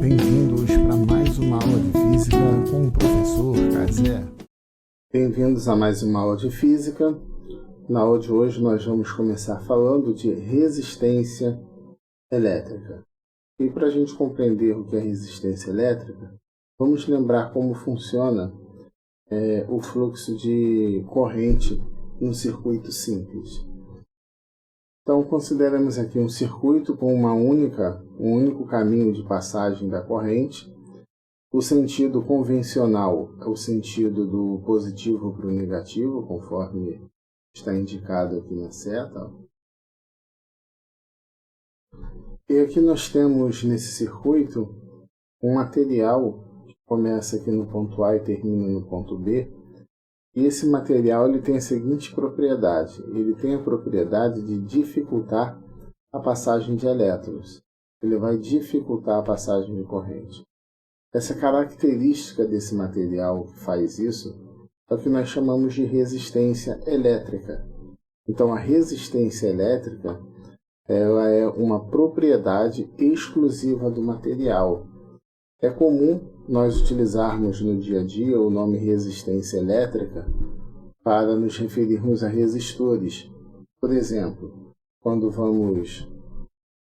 bem-vindos para mais uma aula de física com o professor Cazé. Bem-vindos a mais uma aula de física. Na aula de hoje nós vamos começar falando de resistência elétrica. E para a gente compreender o que é resistência elétrica, vamos lembrar como funciona o fluxo de corrente no circuito simples. Então, consideramos aqui um circuito com um único caminho de passagem da corrente. O sentido convencional é o sentido do positivo para o negativo, conforme está indicado aqui na seta. E aqui nós temos nesse circuito um material que começa aqui no ponto A e termina no ponto B. E esse material ele tem a seguinte propriedade. Ele tem a propriedade de dificultar a passagem de elétrons. Ele vai dificultar a passagem de corrente. Essa característica desse material que faz isso é o que nós chamamos de resistência elétrica. Então, a resistência elétrica ela é uma propriedade exclusiva do material. É comum nós utilizarmos no dia a dia o nome resistência elétrica para nos referirmos a resistores. Por exemplo, quando vamos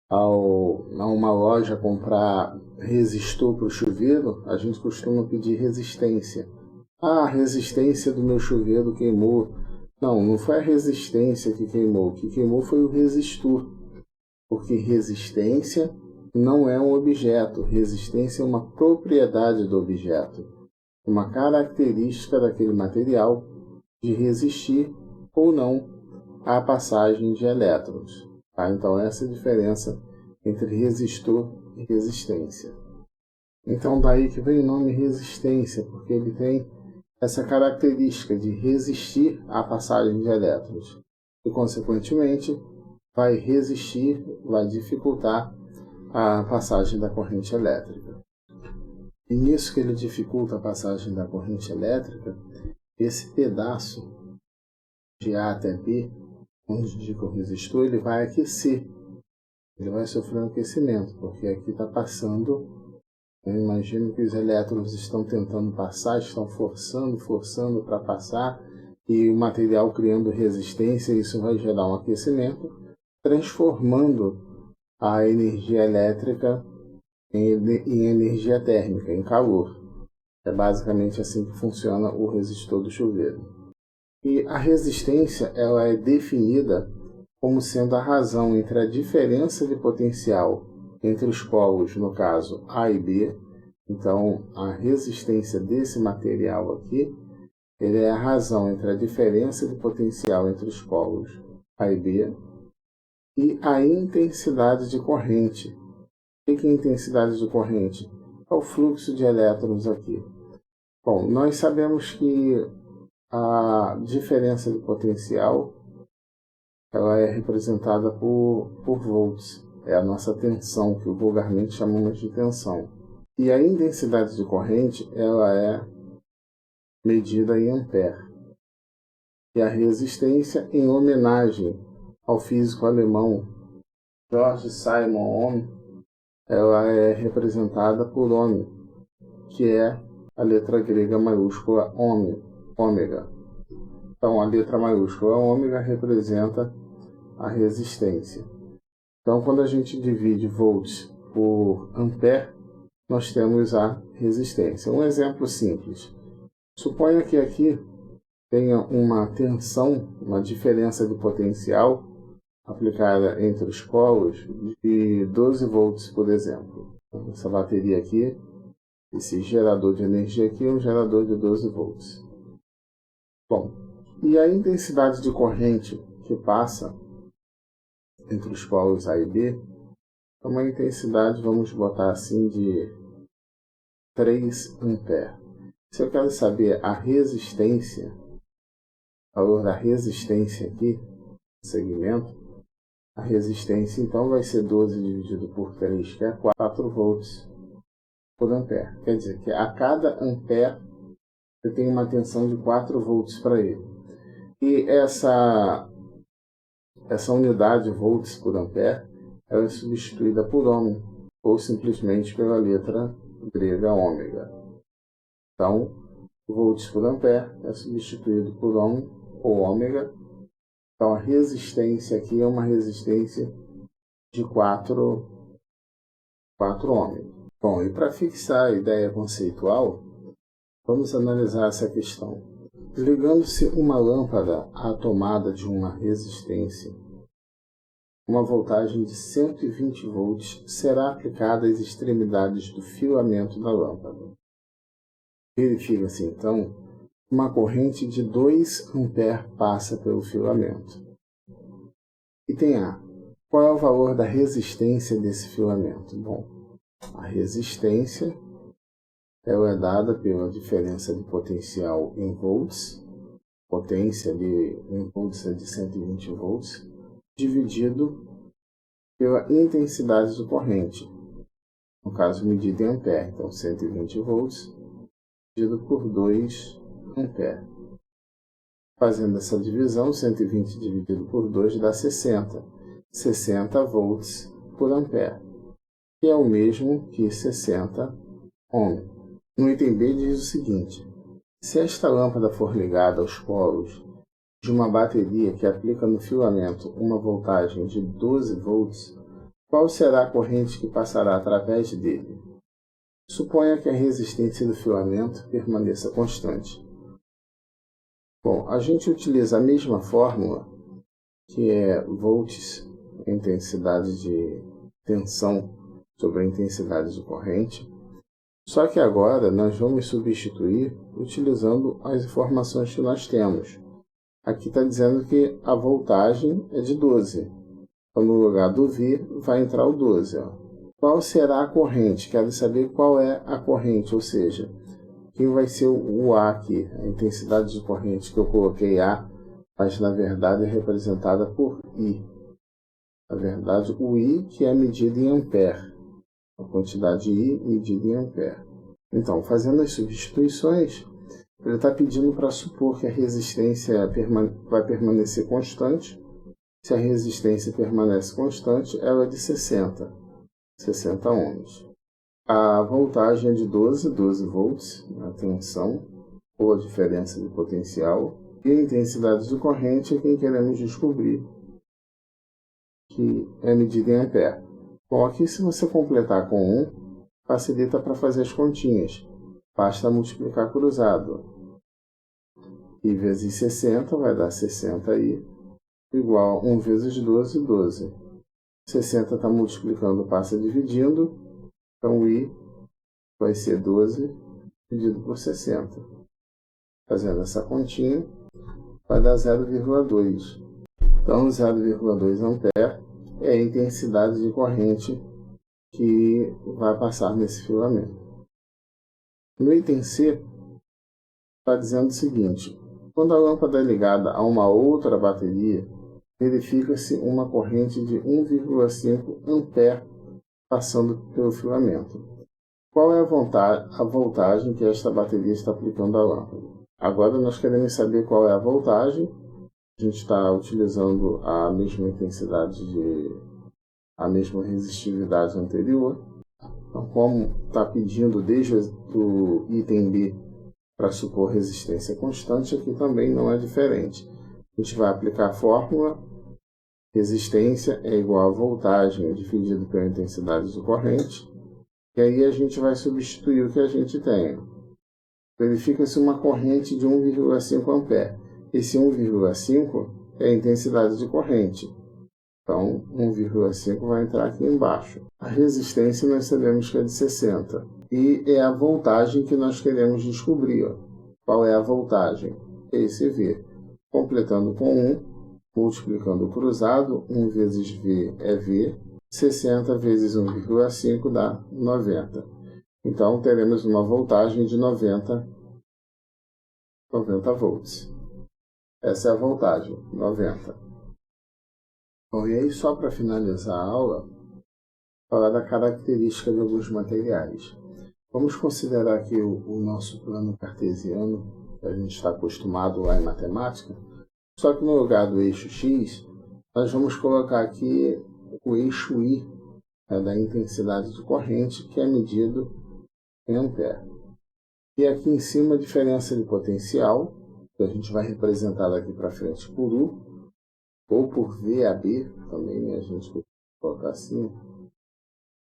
a uma loja comprar resistor para o chuveiro, a gente costuma pedir resistência. Ah, a resistência do meu chuveiro queimou. Não foi a resistência que queimou. O que queimou foi o resistor. Porque resistência não é um objeto. Resistência é uma propriedade do objeto. Uma característica daquele material de resistir ou não à passagem de elétrons. Tá? Então, essa é a diferença entre resistor e resistência. Então, daí que vem o nome resistência, porque ele tem essa característica de resistir à passagem de elétrons. E, consequentemente, vai resistir, vai dificultar a passagem da corrente elétrica. E nisso que ele dificulta a passagem da corrente elétrica, esse pedaço de A até B, onde indica o resistor, ele vai aquecer. Ele vai sofrer um aquecimento, porque aqui está passando, eu imagino que os elétrons estão tentando passar, estão forçando para passar, e o material criando resistência, isso vai gerar um aquecimento, transformando a energia elétrica em energia térmica, em calor. É basicamente assim que funciona o resistor do chuveiro. E a resistência ela é definida como sendo a razão entre a diferença de potencial entre os polos, no caso A e B. Então, a resistência desse material aqui ele é a razão entre a diferença de potencial entre os polos A e B e a intensidade de corrente. O que é a intensidade de corrente? É o fluxo de elétrons aqui. Bom, nós sabemos que a diferença de potencial ela é representada por volts. É a nossa tensão, que vulgarmente chamamos de tensão. E a intensidade de corrente ela é medida em ampere. E a resistência, em homenagem ao físico alemão Georg Simon Ohm, ela é representada por Ohm, que é a letra grega maiúscula ômega. Então, a letra maiúscula ômega representa a resistência. Então, quando a gente divide volts por ampere, nós temos a resistência. Um exemplo simples. Suponha que aqui tenha uma tensão, uma diferença de potencial aplicada entre os polos de 12 volts, por exemplo. Essa bateria aqui, esse gerador de energia aqui é um gerador de 12 volts. Bom, e a intensidade de corrente que passa entre os polos A e B é uma intensidade, vamos botar assim, de 3 ampere. Se eu quero saber a resistência, o valor da resistência aqui, no segmento, a resistência então vai ser 12 dividido por 3, que é 4 volts por ampere. Quer dizer que a cada ampere eu tenho uma tensão de 4 volts para ele. E essa unidade volts por ampere ela é substituída por ohm, ou simplesmente pela letra grega ômega. Então, volts por ampere é substituído por ohm ou ômega. Então, a resistência aqui é uma resistência de 4 ômega. Bom, e para fixar a ideia conceitual, vamos analisar essa questão. Ligando-se uma lâmpada à tomada de uma resistência, uma voltagem de 120 volts será aplicada às extremidades do filamento da lâmpada. Verifica-se, então, uma corrente de 2 A passa pelo filamento. Item A. Qual é o valor da resistência desse filamento? Bom, a resistência ela é dada pela diferença de potencial em volts, potência em volts é de 120 volts, dividido pela intensidade de corrente, no caso medida em ampere, então 120 volts dividido por 2 ampere. Fazendo essa divisão, 120 dividido por 2 dá 60 volts por ampere, que é o mesmo que 60 ohm. No item B diz o seguinte: se esta lâmpada for ligada aos polos de uma bateria que aplica no filamento uma voltagem de 12 volts, qual será a corrente que passará através dele? Suponha que a resistência do filamento permaneça constante. Bom, a gente utiliza a mesma fórmula, que é volts, a intensidade de tensão sobre a intensidade de corrente, só que agora nós vamos substituir utilizando as informações que nós temos. Aqui está dizendo que a voltagem é de 12. Então, no lugar do V vai entrar o 12. Ó. Qual será a corrente? Quero saber qual é a corrente, ou seja, quem vai ser o A aqui, a intensidade de corrente que eu coloquei A, mas na verdade é representada por I. Na verdade, o I que é medido em ampere. A quantidade I medida em ampere. Então, fazendo as substituições, ele está pedindo para supor que a resistência vai permanecer constante. Se a resistência permanece constante, ela é de 60 ohms. A voltagem é de 12 volts, a tensão, ou a diferença de potencial. E a intensidade de corrente é quem queremos descobrir, que é medida em ampere. Bom, aqui se você completar com 1, facilita para fazer as continhas. Basta multiplicar cruzado. I vezes 60 vai dar 60i, igual a 1 vezes 12, 12. 60 está multiplicando, passa dividindo, então I vai ser 12 dividido por 60. Fazendo essa continha, vai dar 0,2. Então, 0,2 ampere é a intensidade de corrente que vai passar nesse filamento. No item C, está dizendo o seguinte: quando a lâmpada é ligada a uma outra bateria, verifica-se uma corrente de 1,5 ampere passando pelo filamento. Qual é a voltagem que esta bateria está aplicando à lâmpada? Agora nós queremos saber qual é a voltagem. A gente está utilizando a mesma intensidade a mesma resistividade anterior. Então, como está pedindo desde o item B para supor resistência constante, aqui também não é diferente. A gente vai aplicar a fórmula: resistência é igual a voltagem dividido pela intensidade de corrente. E aí a gente vai substituir o que a gente tem. Verifica-se uma corrente de 1,5 ampere. Esse 1,5 é a intensidade de corrente. Então, 1,5 vai entrar aqui embaixo. A resistência nós sabemos que é de 60. E é a voltagem que nós queremos descobrir. Ó. Qual é a voltagem? Esse V. Completando com 1, multiplicando o cruzado, 1 vezes V é V. 60 vezes 1,5 dá 90. Então, teremos uma voltagem de 90 volts. Essa é a voltagem, 90. Bom, e aí, só para finalizar a aula, falar da característica de alguns materiais. Vamos considerar aqui o nosso plano cartesiano, que a gente está acostumado lá em matemática, só que no lugar do eixo X, nós vamos colocar aqui o eixo Y da intensidade de corrente, que é medido em ampere. E aqui em cima a diferença de potencial, que a gente vai representar daqui para frente por U, ou por VAB, também a gente pode colocar assim,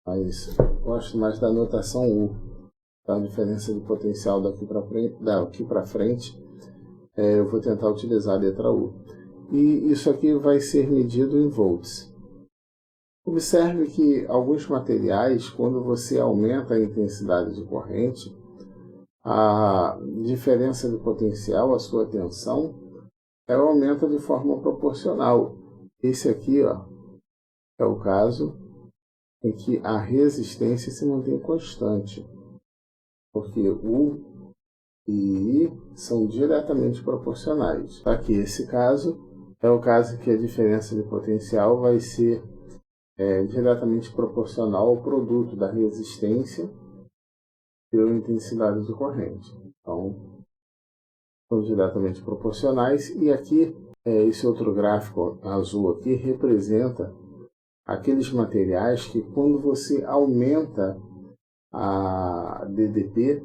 mas gosto mais da notação U, tá? A diferença de potencial daqui para frente, eu vou tentar utilizar a letra U. E isso aqui vai ser medido em volts. Observe que alguns materiais, quando você aumenta a intensidade de corrente, a diferença de potencial, a sua tensão, ela aumenta de forma proporcional. Esse aqui, ó, é o caso em que a resistência se mantém constante, porque U e I são diretamente proporcionais. Aqui, esse caso é o caso em que a diferença de potencial vai ser diretamente proporcional ao produto da resistência pela intensidade de corrente. Então, são diretamente proporcionais. E aqui, esse outro gráfico azul aqui representa aqueles materiais que, quando você aumenta a DDP,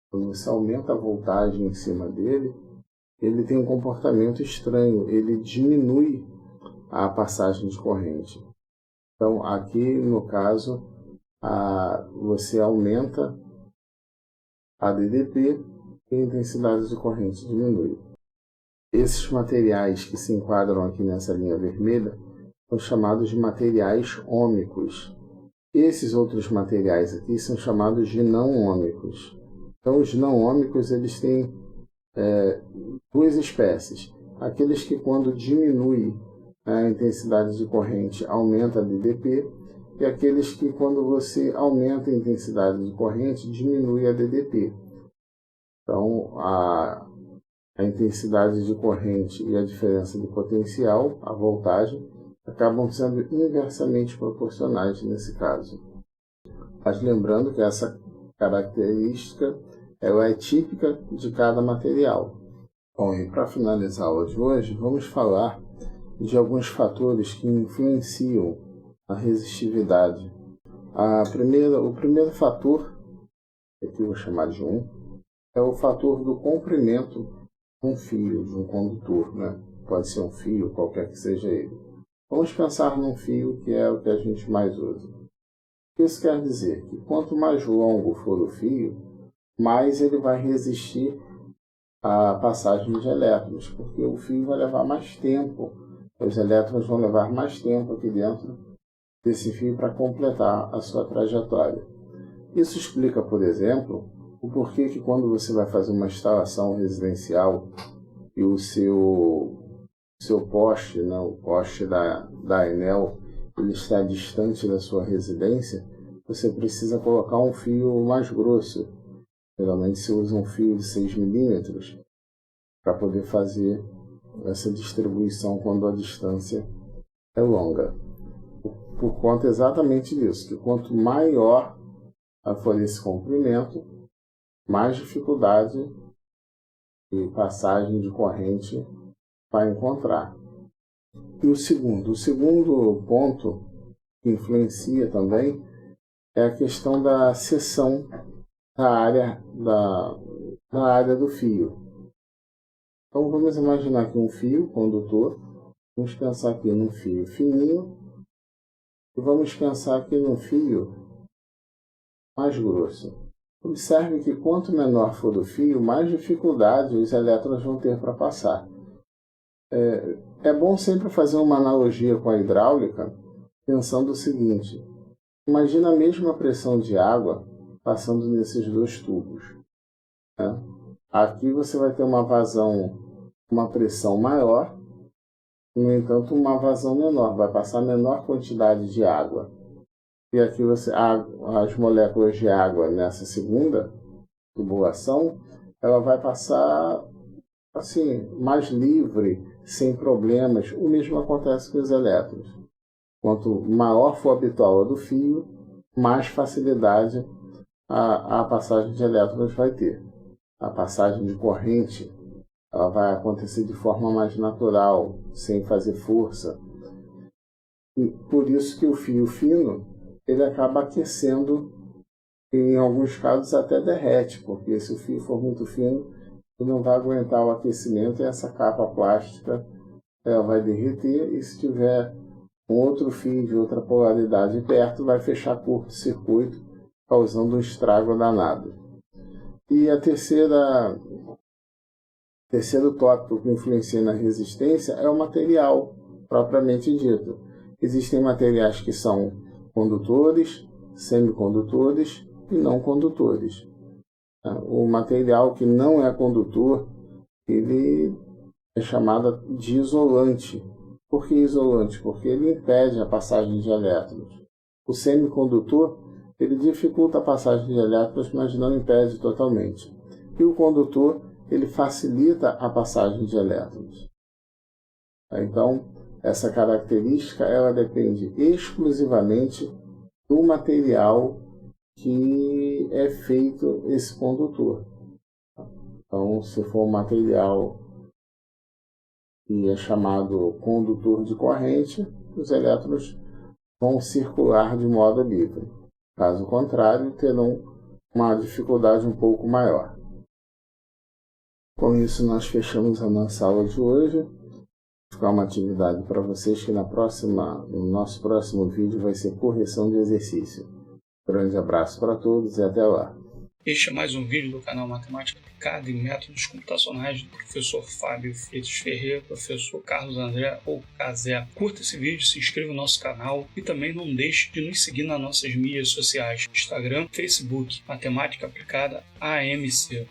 quando você aumenta a voltagem em cima dele, ele tem um comportamento estranho, ele diminui a passagem de corrente. Então, aqui, no caso, você aumenta a DDP e a intensidade de corrente diminui. Esses materiais que se enquadram aqui nessa linha vermelha são chamados de materiais ômicos. Esses outros materiais aqui são chamados de não ômicos. Então, os não ômicos, eles têm duas espécies. Aqueles que, quando diminui a intensidade de corrente, aumenta a DDP, e aqueles que, quando você aumenta a intensidade de corrente, diminui a DDP. Então, a intensidade de corrente e a diferença de potencial, a voltagem, acabam sendo inversamente proporcionais nesse caso. Mas lembrando que essa característica ela é típica de cada material. Bom, e para finalizar a aula de hoje, vamos falar de alguns fatores que influenciam a resistividade. O primeiro fator, aqui eu vou chamar de 1, é o fator do comprimento de um fio, de um condutor, né? Pode ser um fio, qualquer que seja ele. Vamos pensar num fio, que é o que a gente mais usa. Isso quer dizer que quanto mais longo for o fio, mais ele vai resistir à passagem de elétrons, porque o fio vai levar mais tempo. Os elétrons vão levar mais tempo aqui dentro desse fio para completar a sua trajetória. Isso explica, por exemplo, o porquê que quando você vai fazer uma instalação residencial e o seu poste, né, o poste da Enel, ele está distante da sua residência, você precisa colocar um fio mais grosso. Geralmente se usa um fio de 6 milímetros para poder fazer essa distribuição quando a distância é longa. Por conta exatamente disso, que quanto maior for esse comprimento, mais dificuldade de passagem de corrente vai encontrar. E o segundo ponto que influencia também é a questão da seção da área do fio. Então vamos imaginar aqui um fio condutor, vamos pensar aqui num fio fininho e vamos pensar aqui num fio mais grosso. Observe que quanto menor for o fio, mais dificuldade os elétrons vão ter para passar. É bom sempre fazer uma analogia com a hidráulica, pensando o seguinte: imagina a mesma pressão de água passando nesses dois tubos, né? Aqui você vai ter uma vazão, uma pressão maior, no entanto uma vazão menor, vai passar menor quantidade de água. E aqui as moléculas de água nessa segunda tubulação, ela vai passar assim, mais livre, sem problemas. O mesmo acontece com os elétrons. Quanto maior for a bitola do fio, mais facilidade a passagem de elétrons vai ter. A passagem de corrente ela vai acontecer de forma mais natural, sem fazer força. E por isso que o fio fino ele acaba aquecendo, em alguns casos até derrete, porque se o fio for muito fino, ele não vai aguentar o aquecimento e essa capa plástica ela vai derreter, e se tiver um outro fio de outra polaridade perto, vai fechar curto-circuito, causando um estrago danado. E a terceiro tópico que influencia na resistência é o material propriamente dito. Existem materiais que são condutores, semicondutores e não condutores. O material que não é condutor, ele é chamado de isolante. Por que isolante? Porque ele impede a passagem de elétrons. O semicondutor, ele dificulta a passagem de elétrons, mas não impede totalmente. E o condutor, ele facilita a passagem de elétrons. Então, essa característica ela depende exclusivamente do material que é feito esse condutor. Então, se for um material que é chamado condutor de corrente, os elétrons vão circular de modo livre. Caso contrário, terão uma dificuldade um pouco maior. Com isso, nós fechamos a nossa aula de hoje. Vou ficar uma atividade para vocês que no nosso próximo vídeo vai ser correção de exercício. Grande abraço para todos e até lá. Este é mais um vídeo do canal Matemática Aplicada e Métodos Computacionais do professor Fábio Freitas Ferreira, professor Carlos André ou Cazé. Curta esse vídeo, se inscreva no nosso canal e também não deixe de nos seguir nas nossas mídias sociais, Instagram, Facebook, Matemática Aplicada AMC.